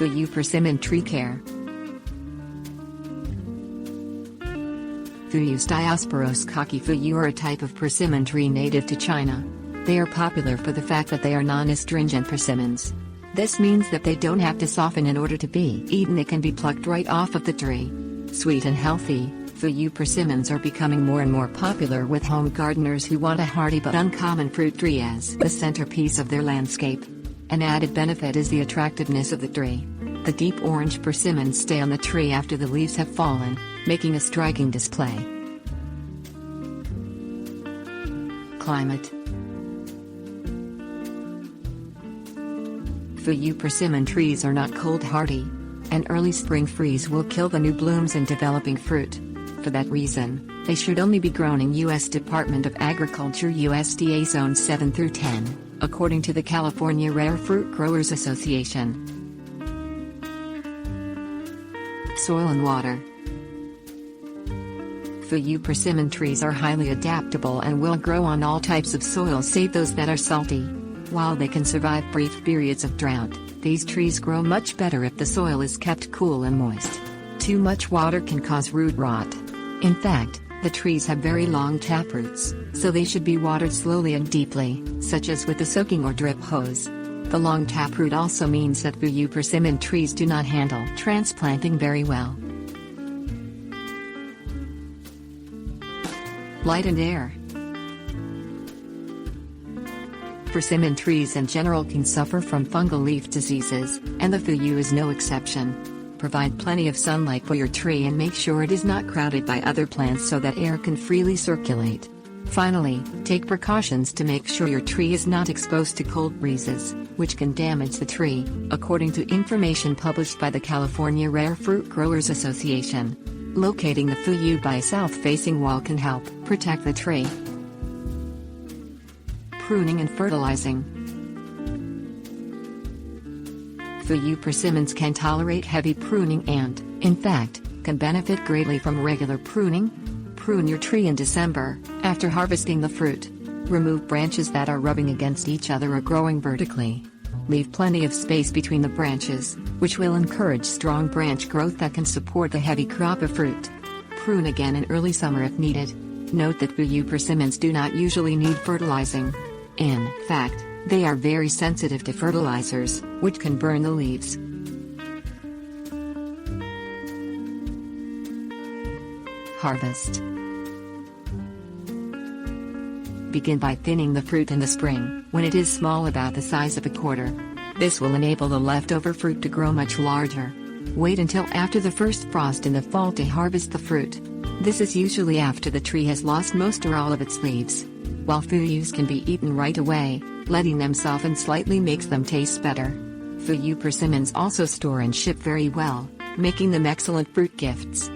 Fuyu Persimmon Tree Care. Fuyus Diospyros kaki Fuyu are a type of persimmon tree native to China. They are popular for the fact that they are non-astringent persimmons. This means that they don't have to soften in order to be eaten. They can be plucked right off of the tree. Sweet and healthy, Fuyu persimmons are becoming more and more popular with home gardeners who want a hardy but uncommon fruit tree as the centerpiece of their landscape. An added benefit is the attractiveness of the tree. The deep orange persimmons stay on the tree after the leaves have fallen, making a striking display. Climate. Fuyu persimmon trees are not cold hardy. An early spring freeze will kill the new blooms and developing fruit. For that reason, they should only be grown in U.S. Department of Agriculture USDA Zones 7 through 10, according to the California Rare Fruit Growers Association. Soil and water. Fuyu persimmon trees are highly adaptable and will grow on all types of soil save those that are salty. While they can survive brief periods of drought, these trees grow much better if the soil is kept cool and moist. Too much water can cause root rot. In fact, the trees have very long taproots, so they should be watered slowly and deeply, such as with a soaking or drip hose. The long taproot also means that Fuyu persimmon trees do not handle transplanting very well. Light and air. Persimmon trees in general can suffer from fungal leaf diseases, and the Fuyu is no exception. Provide plenty of sunlight for your tree and make sure it is not crowded by other plants so that air can freely circulate. Finally, take precautions to make sure your tree is not exposed to cold breezes, which can damage the tree, according to information published by the California Rare Fruit Growers Association. Locating the Fuyu by a south-facing wall can help protect the tree. Pruning and fertilizing. Fuyu persimmons can tolerate heavy pruning and, in fact, can benefit greatly from regular pruning. Prune your tree in December, after harvesting the fruit. Remove branches that are rubbing against each other or growing vertically. Leave plenty of space between the branches, which will encourage strong branch growth that can support the heavy crop of fruit. Prune again in early summer if needed. Note that Fuyu persimmons do not usually need fertilizing. In fact, they are very sensitive to fertilizers, which can burn the leaves. Harvest. Begin by thinning the fruit in the spring, when it is small, about the size of a quarter. This will enable the leftover fruit to grow much larger. Wait until after the first frost in the fall to harvest the fruit. This is usually after the tree has lost most or all of its leaves. While Fuyus can be eaten right away, letting them soften slightly makes them taste better. Fuyu persimmons also store and ship very well, making them excellent fruit gifts.